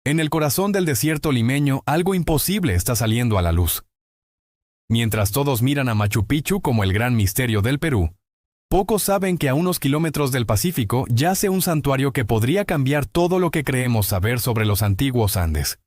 En el corazón del desierto limeño, algo imposible está saliendo a la luz. Mientras todos miran a Machu Picchu como el gran misterio del Perú, pocos saben que a unos kilómetros del Pacífico yace un santuario que podría cambiar todo lo que creemos saber sobre los antiguos Andes.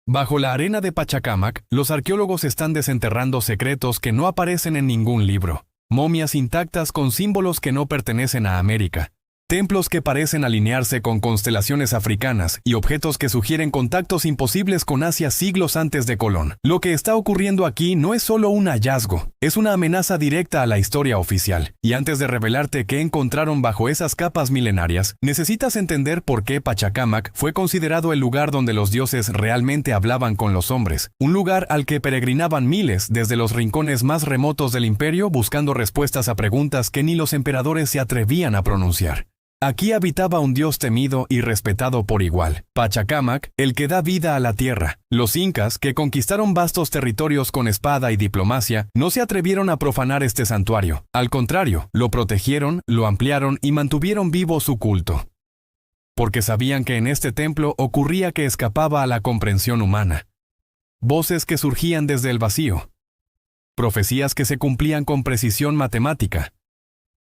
Bajo la arena de Pachacamac, los arqueólogos están desenterrando secretos que no aparecen en ningún libro. Momias intactas con símbolos que no pertenecen a América. Templos que parecen alinearse con constelaciones africanas y objetos que sugieren contactos imposibles con Asia siglos antes de Colón. Lo que está ocurriendo aquí no es solo un hallazgo, es una amenaza directa a la historia oficial. Y antes de revelarte qué encontraron bajo esas capas milenarias, necesitas entender por qué Pachacamac fue considerado el lugar donde los dioses realmente hablaban con los hombres. Un lugar al que peregrinaban miles desde los rincones más remotos del imperio buscando respuestas a preguntas que ni los emperadores se atrevían a pronunciar. Aquí habitaba un dios temido y respetado por igual, Pachacamac, el que da vida a la tierra. Los incas, que conquistaron vastos territorios con espada y diplomacia, no se atrevieron a profanar este santuario. Al contrario, lo protegieron, lo ampliaron y mantuvieron vivo su culto. Porque sabían que en este templo ocurría que escapaba a la comprensión humana. Voces que surgían desde el vacío. Profecías que se cumplían con precisión matemática.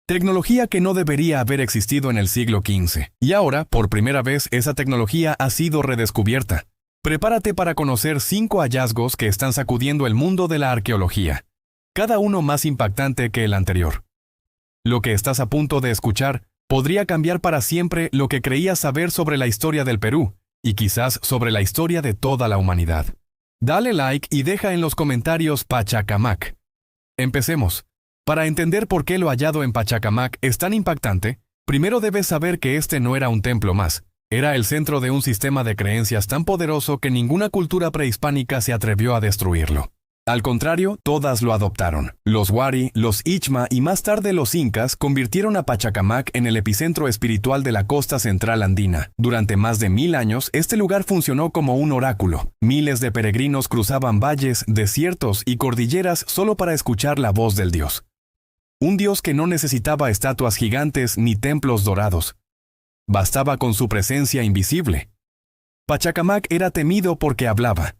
Tecnología que no debería haber existido en el siglo XV. Y ahora, por primera vez, esa tecnología ha sido redescubierta. Prepárate para conocer 5 hallazgos que están sacudiendo el mundo de la arqueología. Cada uno más impactante que el anterior. Lo que estás a punto de escuchar podría cambiar para siempre lo que creías saber sobre la historia del Perú, y quizás sobre la historia de toda la humanidad. Dale like y deja en los comentarios Pachacamac. Empecemos. Para entender por qué lo hallado en Pachacamac es tan impactante, primero debes saber que este no era un templo más. Era el centro de un sistema de creencias tan poderoso que ninguna cultura prehispánica se atrevió a destruirlo. Al contrario, todas lo adoptaron. Los Wari, los Ichma y más tarde los Incas convirtieron a Pachacamac en el epicentro espiritual de la costa central andina. Durante más de 1000 años, este lugar funcionó como un oráculo. Miles de peregrinos cruzaban valles, desiertos y cordilleras solo para escuchar la voz del dios. Un dios que no necesitaba estatuas gigantes ni templos dorados. Bastaba con su presencia invisible. Pachacamac era temido porque hablaba.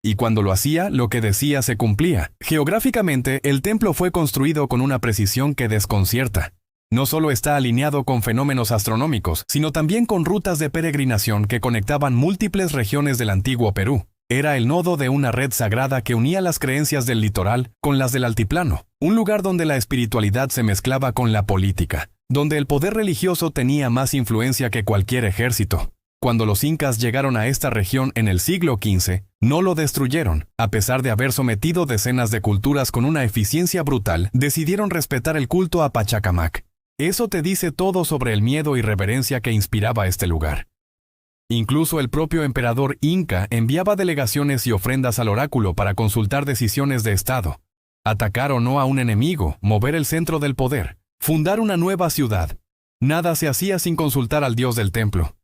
Y cuando lo hacía, lo que decía se cumplía. Geográficamente, el templo fue construido con una precisión que desconcierta. No solo está alineado con fenómenos astronómicos, sino también con rutas de peregrinación que conectaban múltiples regiones del antiguo Perú. Era el nodo de una red sagrada que unía las creencias del litoral con las del altiplano, un lugar donde la espiritualidad se mezclaba con la política, donde el poder religioso tenía más influencia que cualquier ejército. Cuando los incas llegaron a esta región en el siglo XV, no lo destruyeron. A pesar de haber sometido decenas de culturas con una eficiencia brutal, decidieron respetar el culto a Pachacamac. Eso te dice todo sobre el miedo y reverencia que inspiraba este lugar. Incluso el propio emperador inca enviaba delegaciones y ofrendas al oráculo para consultar decisiones de Estado. Atacar o no a un enemigo, mover el centro del poder, fundar una nueva ciudad. Nada se hacía sin consultar al dios del templo.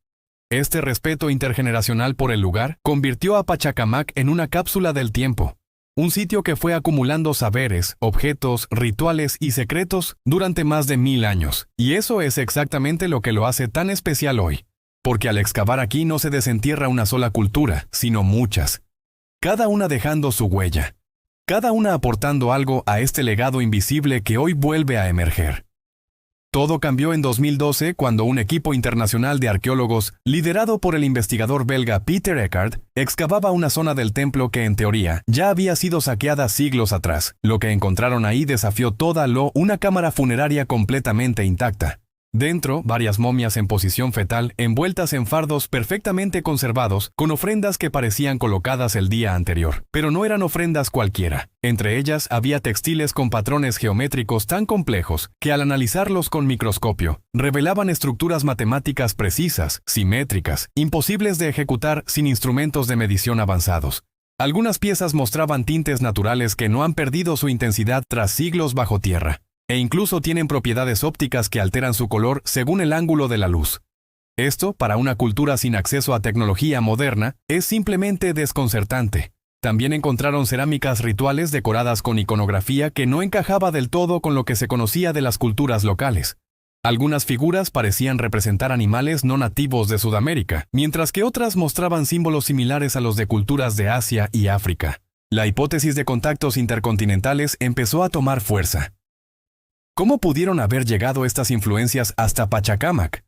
Este respeto intergeneracional por el lugar convirtió a Pachacamac en una cápsula del tiempo. Un sitio que fue acumulando saberes, objetos, rituales y secretos durante más de 1000 años. Y eso es exactamente lo que lo hace tan especial hoy. Porque al excavar aquí no se desentierra una sola cultura, sino muchas. Cada una dejando su huella. Cada una aportando algo a este legado invisible que hoy vuelve a emerger. Todo cambió en 2012 cuando un equipo internacional de arqueólogos, liderado por el investigador belga Peter Eckart, excavaba una zona del templo que en teoría ya había sido saqueada siglos atrás. Lo que encontraron ahí desafió una cámara funeraria completamente intacta. Dentro, varias momias en posición fetal, envueltas en fardos perfectamente conservados, con ofrendas que parecían colocadas el día anterior. Pero no eran ofrendas cualquiera. Entre ellas había textiles con patrones geométricos tan complejos que al analizarlos con microscopio, revelaban estructuras matemáticas precisas, simétricas, imposibles de ejecutar sin instrumentos de medición avanzados. Algunas piezas mostraban tintes naturales que no han perdido su intensidad tras siglos bajo tierra. E incluso tienen propiedades ópticas que alteran su color según el ángulo de la luz. Esto, para una cultura sin acceso a tecnología moderna, es simplemente desconcertante. También encontraron cerámicas rituales decoradas con iconografía que no encajaba del todo con lo que se conocía de las culturas locales. Algunas figuras parecían representar animales no nativos de Sudamérica, mientras que otras mostraban símbolos similares a los de culturas de Asia y África. La hipótesis de contactos intercontinentales empezó a tomar fuerza. ¿Cómo pudieron haber llegado estas influencias hasta Pachacámac?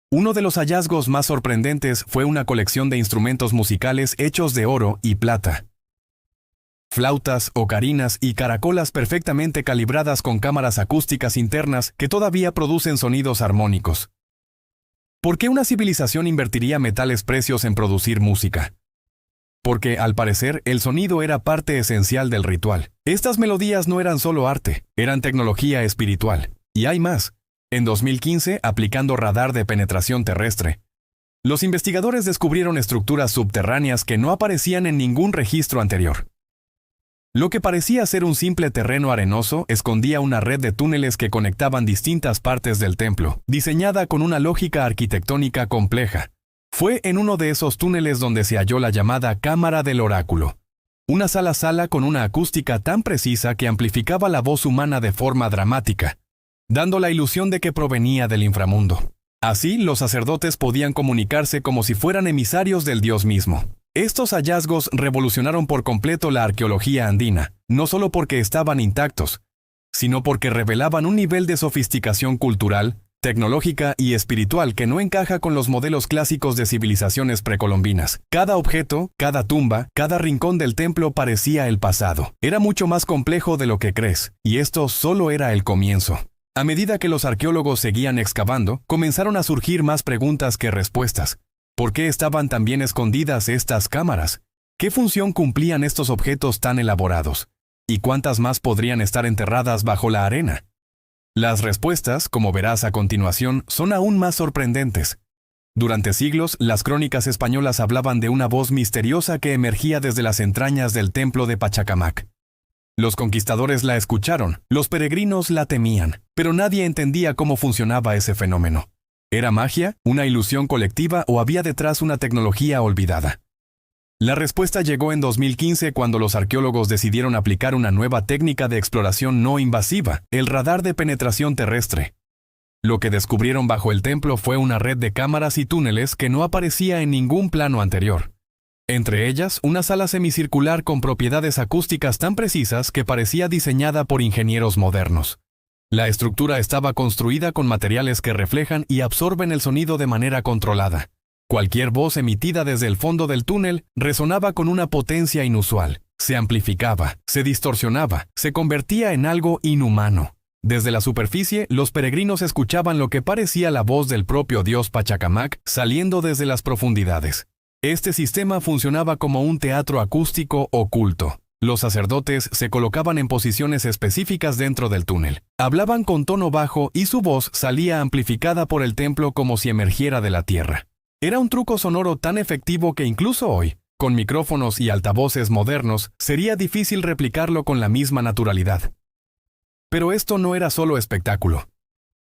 Uno de los hallazgos más sorprendentes fue una colección de instrumentos musicales hechos de oro y plata. Flautas, ocarinas y caracolas perfectamente calibradas con cámaras acústicas internas que todavía producen sonidos armónicos. ¿Por qué una civilización invertiría metales precios en producir música? Porque, al parecer, el sonido era parte esencial del ritual. Estas melodías no eran solo arte, eran tecnología espiritual. Y hay más. En 2015, aplicando radar de penetración terrestre, los investigadores descubrieron estructuras subterráneas que no aparecían en ningún registro anterior. Lo que parecía ser un simple terreno arenoso escondía una red de túneles que conectaban distintas partes del templo, diseñada con una lógica arquitectónica compleja. Fue en uno de esos túneles donde se halló la llamada Cámara del Oráculo, una sala con una acústica tan precisa que amplificaba la voz humana de forma dramática, dando la ilusión de que provenía del inframundo. Así, los sacerdotes podían comunicarse como si fueran emisarios del Dios mismo. Estos hallazgos revolucionaron por completo la arqueología andina, no solo porque estaban intactos, sino porque revelaban un nivel de sofisticación cultural, tecnológica y espiritual que no encaja con los modelos clásicos de civilizaciones precolombinas. Cada objeto, cada tumba, cada rincón del templo parecía el pasado. Era mucho más complejo de lo que crees, y esto solo era el comienzo. A medida que los arqueólogos seguían excavando, comenzaron a surgir más preguntas que respuestas. ¿Por qué estaban tan bien escondidas estas cámaras? ¿Qué función cumplían estos objetos tan elaborados? ¿Y cuántas más podrían estar enterradas bajo la arena? Las respuestas, como verás a continuación, son aún más sorprendentes. Durante siglos, las crónicas españolas hablaban de una voz misteriosa que emergía desde las entrañas del templo de Pachacámac. Los conquistadores la escucharon, los peregrinos la temían, pero nadie entendía cómo funcionaba ese fenómeno. ¿Era magia, una ilusión colectiva o había detrás una tecnología olvidada? La respuesta llegó en 2015 cuando los arqueólogos decidieron aplicar una nueva técnica de exploración no invasiva, el radar de penetración terrestre. Lo que descubrieron bajo el templo fue una red de cámaras y túneles que no aparecía en ningún plano anterior. Entre ellas, una sala semicircular con propiedades acústicas tan precisas que parecía diseñada por ingenieros modernos. La estructura estaba construida con materiales que reflejan y absorben el sonido de manera controlada. Cualquier voz emitida desde el fondo del túnel resonaba con una potencia inusual. Se amplificaba, se distorsionaba, se convertía en algo inhumano. Desde la superficie, los peregrinos escuchaban lo que parecía la voz del propio dios Pachacámac saliendo desde las profundidades. Este sistema funcionaba como un teatro acústico oculto. Los sacerdotes se colocaban en posiciones específicas dentro del túnel. Hablaban con tono bajo y su voz salía amplificada por el templo como si emergiera de la tierra. Era un truco sonoro tan efectivo que incluso hoy, con micrófonos y altavoces modernos, sería difícil replicarlo con la misma naturalidad. Pero esto no era solo espectáculo.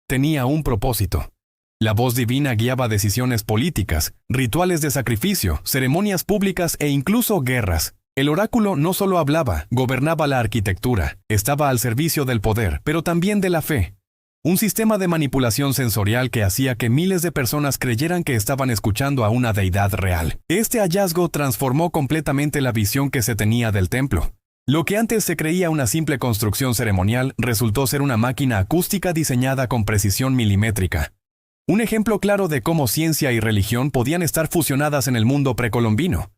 Tenía un propósito. La voz divina guiaba decisiones políticas, rituales de sacrificio, ceremonias públicas e incluso guerras. El oráculo no solo hablaba, gobernaba la arquitectura, estaba al servicio del poder, pero también de la fe. Un sistema de manipulación sensorial que hacía que miles de personas creyeran que estaban escuchando a una deidad real. Este hallazgo transformó completamente la visión que se tenía del templo. Lo que antes se creía una simple construcción ceremonial resultó ser una máquina acústica diseñada con precisión milimétrica. Un ejemplo claro de cómo ciencia y religión podían estar fusionadas en el mundo precolombino.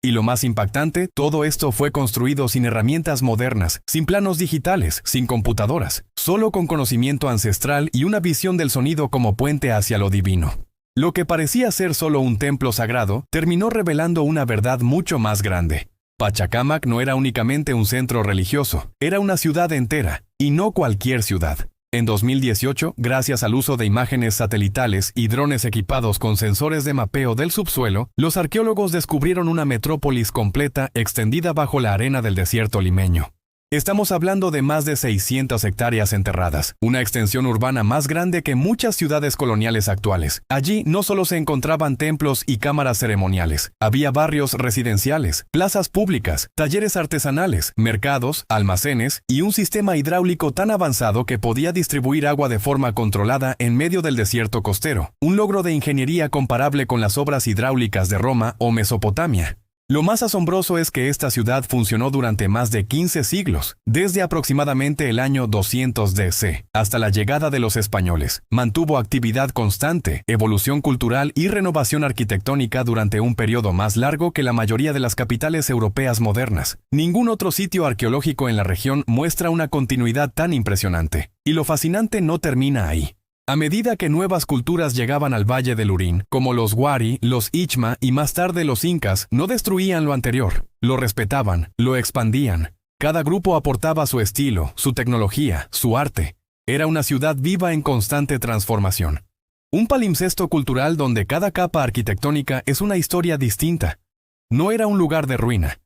Y lo más impactante, todo esto fue construido sin herramientas modernas, sin planos digitales, sin computadoras, solo con conocimiento ancestral y una visión del sonido como puente hacia lo divino. Lo que parecía ser solo un templo sagrado, terminó revelando una verdad mucho más grande. Pachacámac no era únicamente un centro religioso, era una ciudad entera, y no cualquier ciudad. En 2018, gracias al uso de imágenes satelitales y drones equipados con sensores de mapeo del subsuelo, los arqueólogos descubrieron una metrópolis completa extendida bajo la arena del desierto limeño. Estamos hablando de más de 600 hectáreas enterradas, una extensión urbana más grande que muchas ciudades coloniales actuales. Allí no solo se encontraban templos y cámaras ceremoniales, había barrios residenciales, plazas públicas, talleres artesanales, mercados, almacenes y un sistema hidráulico tan avanzado que podía distribuir agua de forma controlada en medio del desierto costero, un logro de ingeniería comparable con las obras hidráulicas de Roma o Mesopotamia. Lo más asombroso es que esta ciudad funcionó durante más de 15 siglos, desde aproximadamente el año 200 DC hasta la llegada de los españoles. Mantuvo actividad constante, evolución cultural y renovación arquitectónica durante un periodo más largo que la mayoría de las capitales europeas modernas. Ningún otro sitio arqueológico en la región muestra una continuidad tan impresionante. Y lo fascinante no termina ahí. A medida que nuevas culturas llegaban al Valle del Urín, como los Wari, los Ichma y más tarde los Incas, no destruían lo anterior, lo respetaban, lo expandían. Cada grupo aportaba su estilo, su tecnología, su arte. Era una ciudad viva en constante transformación. Un palimpsesto cultural donde cada capa arquitectónica es una historia distinta. No era un lugar de ruina.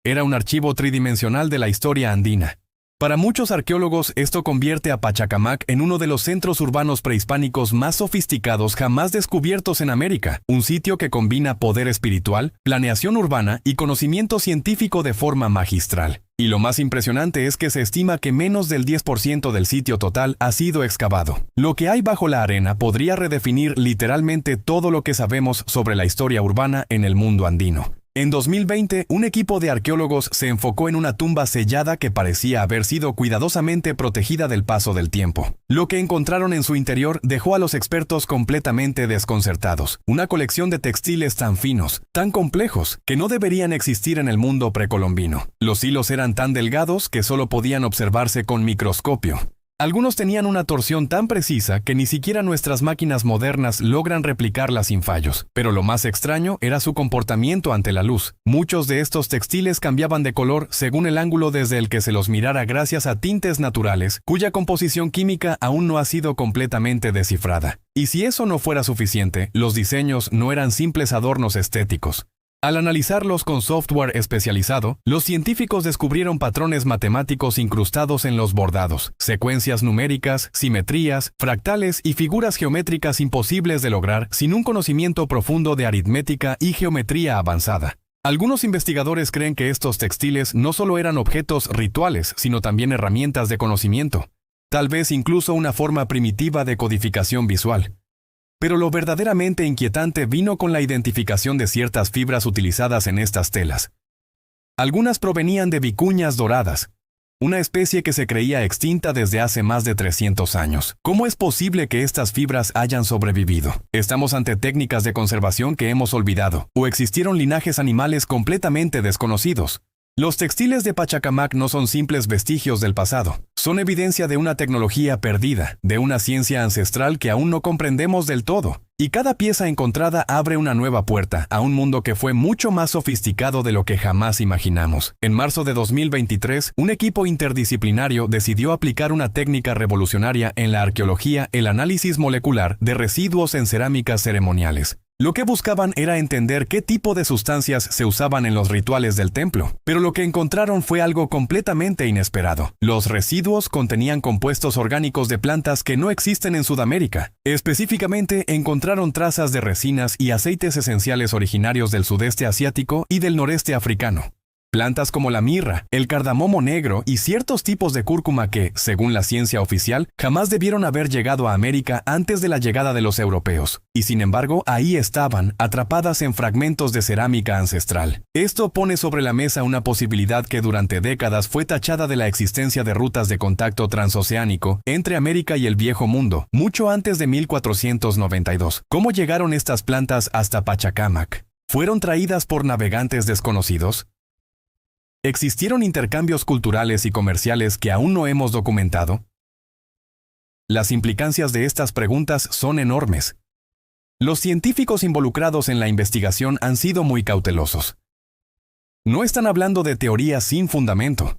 Era un archivo tridimensional de la historia andina. Para muchos arqueólogos, esto convierte a Pachacamac en uno de los centros urbanos prehispánicos más sofisticados jamás descubiertos en América, un sitio que combina poder espiritual, planeación urbana y conocimiento científico de forma magistral. Y lo más impresionante es que se estima que menos del 10% del sitio total ha sido excavado. Lo que hay bajo la arena podría redefinir literalmente todo lo que sabemos sobre la historia urbana en el mundo andino. En 2020, un equipo de arqueólogos se enfocó en una tumba sellada que parecía haber sido cuidadosamente protegida del paso del tiempo. Lo que encontraron en su interior dejó a los expertos completamente desconcertados. Una colección de textiles tan finos, tan complejos, que no deberían existir en el mundo precolombino. Los hilos eran tan delgados que solo podían observarse con microscopio. Algunos tenían una torsión tan precisa que ni siquiera nuestras máquinas modernas logran replicarla sin fallos. Pero lo más extraño era su comportamiento ante la luz. Muchos de estos textiles cambiaban de color según el ángulo desde el que se los mirara gracias a tintes naturales, cuya composición química aún no ha sido completamente descifrada. Y si eso no fuera suficiente, los diseños no eran simples adornos estéticos. Al analizarlos con software especializado, los científicos descubrieron patrones matemáticos incrustados en los bordados, secuencias numéricas, simetrías, fractales y figuras geométricas imposibles de lograr sin un conocimiento profundo de aritmética y geometría avanzada. Algunos investigadores creen que estos textiles no solo eran objetos rituales, sino también herramientas de conocimiento, tal vez incluso una forma primitiva de codificación visual. Pero lo verdaderamente inquietante vino con la identificación de ciertas fibras utilizadas en estas telas. Algunas provenían de vicuñas doradas, una especie que se creía extinta desde hace más de 300 años. ¿Cómo es posible que estas fibras hayan sobrevivido? ¿Estamos ante técnicas de conservación que hemos olvidado? ¿O existieron linajes animales completamente desconocidos? Los textiles de Pachacamac no son simples vestigios del pasado. Son evidencia de una tecnología perdida, de una ciencia ancestral que aún no comprendemos del todo. Y cada pieza encontrada abre una nueva puerta a un mundo que fue mucho más sofisticado de lo que jamás imaginamos. En marzo de 2023, un equipo interdisciplinario decidió aplicar una técnica revolucionaria en la arqueología, el análisis molecular de residuos en cerámicas ceremoniales. Lo que buscaban era entender qué tipo de sustancias se usaban en los rituales del templo, pero lo que encontraron fue algo completamente inesperado. Los residuos contenían compuestos orgánicos de plantas que no existen en Sudamérica. Específicamente, encontraron trazas de resinas y aceites esenciales originarios del sudeste asiático y del noreste africano. Plantas como la mirra, el cardamomo negro y ciertos tipos de cúrcuma que, según la ciencia oficial, jamás debieron haber llegado a América antes de la llegada de los europeos. Y sin embargo, ahí estaban, atrapadas en fragmentos de cerámica ancestral. Esto pone sobre la mesa una posibilidad que durante décadas fue tachada de la existencia de rutas de contacto transoceánico entre América y el Viejo Mundo, mucho antes de 1492. ¿Cómo llegaron estas plantas hasta Pachacamac? ¿Fueron traídas por navegantes desconocidos? ¿Existieron intercambios culturales y comerciales que aún no hemos documentado? Las implicancias de estas preguntas son enormes. Los científicos involucrados en la investigación han sido muy cautelosos. No están hablando de teorías sin fundamento.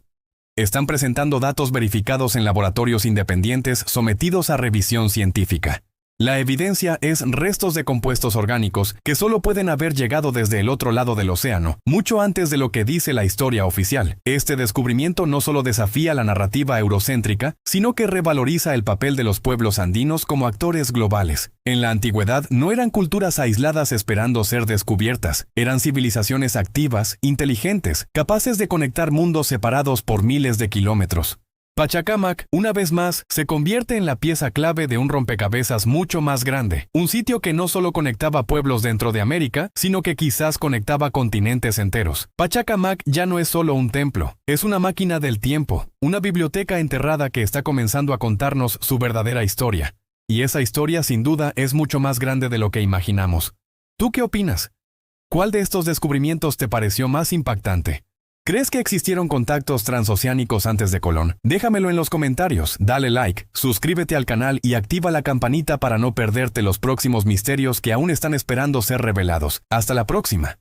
Están presentando datos verificados en laboratorios independientes sometidos a revisión científica. La evidencia es restos de compuestos orgánicos que solo pueden haber llegado desde el otro lado del océano, mucho antes de lo que dice la historia oficial. Este descubrimiento no solo desafía la narrativa eurocéntrica, sino que revaloriza el papel de los pueblos andinos como actores globales. En la antigüedad no eran culturas aisladas esperando ser descubiertas, eran civilizaciones activas, inteligentes, capaces de conectar mundos separados por miles de kilómetros. Pachacamac, una vez más, se convierte en la pieza clave de un rompecabezas mucho más grande, un sitio que no solo conectaba pueblos dentro de América, sino que quizás conectaba continentes enteros. Pachacamac ya no es solo un templo, es una máquina del tiempo, una biblioteca enterrada que está comenzando a contarnos su verdadera historia. Y esa historia sin duda es mucho más grande de lo que imaginamos. ¿Tú qué opinas? ¿Cuál de estos descubrimientos te pareció más impactante? ¿Crees que existieron contactos transoceánicos antes de Colón? Déjamelo en los comentarios, dale like, suscríbete al canal y activa la campanita para no perderte los próximos misterios que aún están esperando ser revelados. Hasta la próxima.